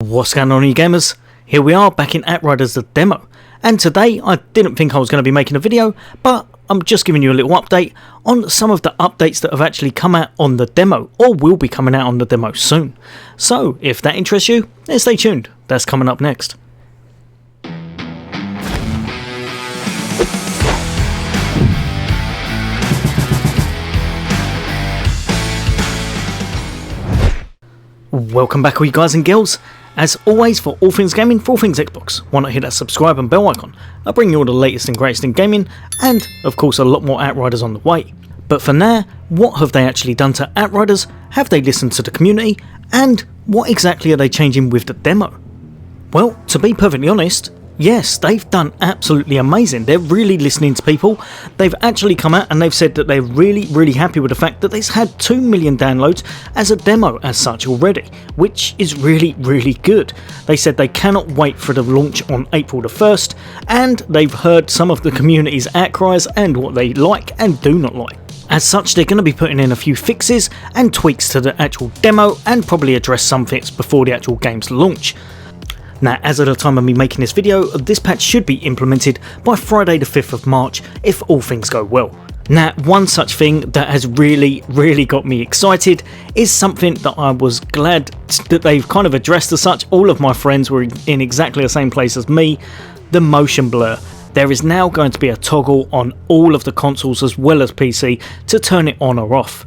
What's going on, you gamers? Here we are back in Outriders the demo, and today I didn't think I was going to be making a video, but I'm just giving you a little update on some of the updates that have actually come out on the demo or will be coming out on the demo soon. So if that interests you, then stay tuned, that's coming up next. Welcome back, all you guys and girls. As always, for all things gaming, for all things Xbox, why not hit that subscribe and bell icon? I'll bring you all the latest and greatest in gaming, and of course a lot more Outriders on the way. But for now, what have they actually done to Outriders? Have they listened to the community? And what exactly are they changing with the demo? Well, to be perfectly honest, yes, they've done absolutely amazing. They're really listening to people. They've actually come out and they've said that they're really happy with the fact that it's had 2 million downloads as a demo as such already, which is really good. They said they cannot wait for the launch on April the 1st, and they've heard some of the community's outcries and what they like and do not like. As such, they're going to be putting in a few fixes and tweaks to the actual demo and probably address some bits before the actual game's launch. Now, as of the time of me making this video, this patch should be implemented by Friday the 5th of March if all things go well. Now, one such thing that has really got me excited is something that I was glad that they've kind of addressed as such. All of my friends were in exactly the same place as me, the motion blur. There is now going to be a toggle on all of the consoles as well as PC to turn it on or off.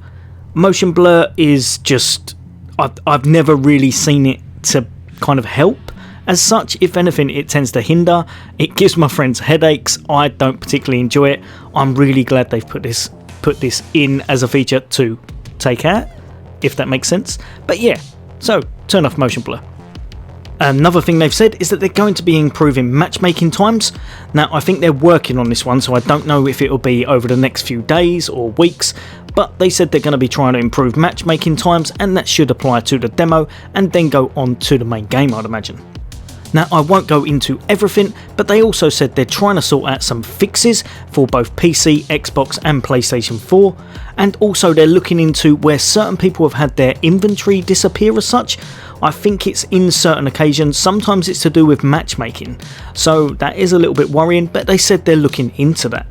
Motion blur is just, I've never really seen it to kind of help. As such, if anything, it tends to hinder. It gives my friends headaches. I don't particularly enjoy it. I'm really glad they've put this in as a feature to take out, if that makes sense. But yeah, so turn off motion blur. Another thing they've said is that they're going to be improving matchmaking times. Now, I think they're working on this one, so I don't know if it'll be over the next few days or weeks, but they said they're going to be trying to improve matchmaking times, and that should apply to the demo and then go on to the main game, I'd imagine. Now, I won't go into everything, but they also said they're trying to sort out some fixes for both PC, Xbox and PlayStation 4, and also they're looking into where certain people have had their inventory disappear as such. I think it's in certain occasions, sometimes it's to do with matchmaking, so that is a little bit worrying, but they said they're looking into that.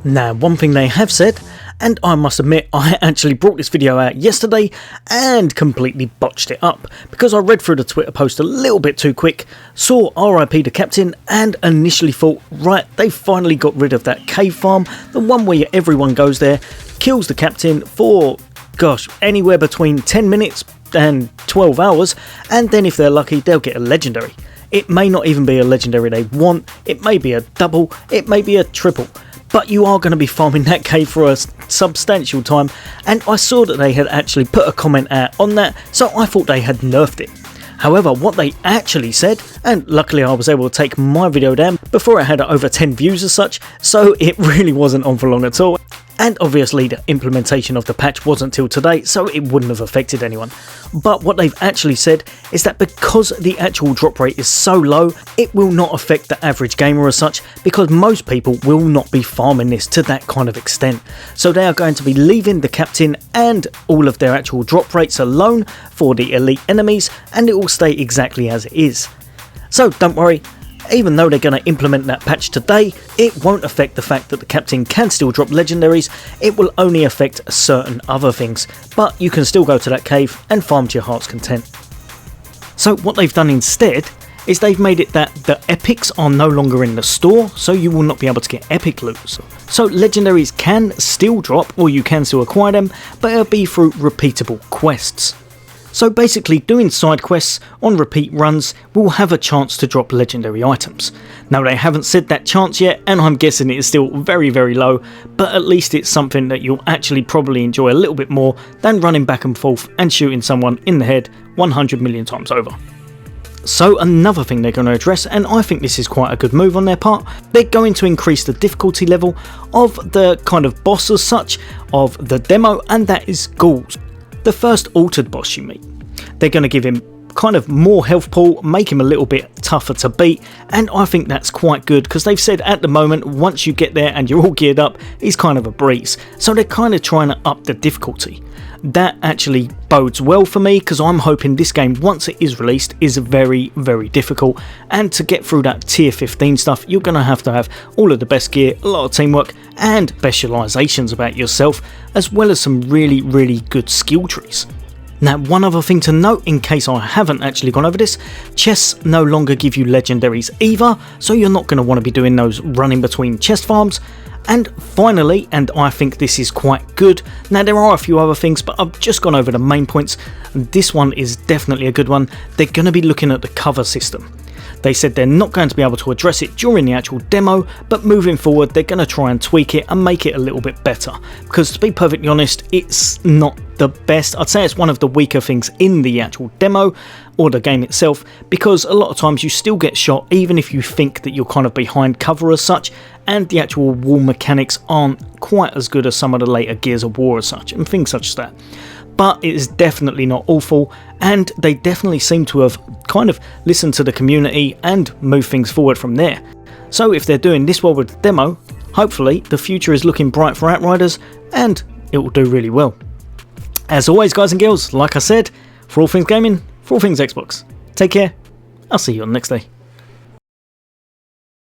Now, one thing they have said, and I must admit I actually brought this video out yesterday and completely botched it up because I read through the Twitter post a little bit too quick, saw RIP the captain, and initially thought, right, they finally got rid of that cave farm, the one where everyone goes there, kills the captain for, gosh, anywhere between 10 minutes and 12 hours, and then if they're lucky they'll get a legendary. It may not even be a legendary they want, it may be a double, it may be a triple. But you are going to be farming that cave for a substantial time, and I saw that they had actually put a comment out on that, so I thought they had nerfed it. However, what they actually said, and luckily I was able to take my video down before it had over 10 views as such, so it really wasn't on for long at all. And obviously the implementation of the patch wasn't till today, so it wouldn't have affected anyone. But what they've actually said is that because the actual drop rate is so low, it will not affect the average gamer as such, because most people will not be farming this to that kind of extent. So they are going to be leaving the captain and all of their actual drop rates alone for the elite enemies, and it will stay exactly as it is. So don't worry. Even though they're going to implement that patch today, it won't affect the fact that the captain can still drop legendaries. It will only affect certain other things, but you can still go to that cave and farm to your heart's content. So what they've done instead is they've made it that the epics are no longer in the store, so you will not be able to get epic loot. So legendaries can still drop, or you can still acquire them, but it'll be through repeatable quests. So basically, doing side quests on repeat runs will have a chance to drop legendary items. Now, they haven't said that chance yet, and I'm guessing it is still very low, but at least it's something that you'll actually probably enjoy a little bit more than running back and forth and shooting someone in the head 100 million times over. So another thing they're going to address, and I think this is quite a good move on their part, they're going to increase the difficulty level of the kind of boss as such of the demo, and that is ghouls. The first altered boss you meet. They're going to give him kind of more health pool, make him a little bit tougher to beat, and I think that's quite good because they've said at the moment once you get there and you're all geared up, he's kind of a breeze. So they're kind of trying to up the difficulty. That actually bodes well for me because I'm hoping this game, once it is released, is very, very difficult, and to get through that tier 15 stuff you're going to have all of the best gear, a lot of teamwork and specialisations about yourself, as well as some really, really good skill trees. Now, one other thing to note in case I haven't actually gone over this, chests no longer give you legendaries either, so you're not going to want to be doing those running between chest farms. And finally, and I think this is quite good, now there are a few other things but I've just gone over the main points, and this one is definitely a good one. They're going to be looking at the cover system. They said they're not going to be able to address it during the actual demo, but moving forward they're going to try and tweak it and make it a little bit better, because to be perfectly honest, it's not the best. I'd say it's one of the weaker things in the actual demo or the game itself, because a lot of times you still get shot even if you think that you're kind of behind cover as such, and the actual wall mechanics aren't quite as good as some of the later Gears of War as such, and things such as that. But it is definitely not awful, and they definitely seem to have kind of listened to the community and moved things forward from there. So if they're doing this well with the demo, hopefully the future is looking bright for Outriders and it will do really well. As always, guys and girls, like I said, for all things gaming, for all things Xbox, take care, I'll see you on the next day.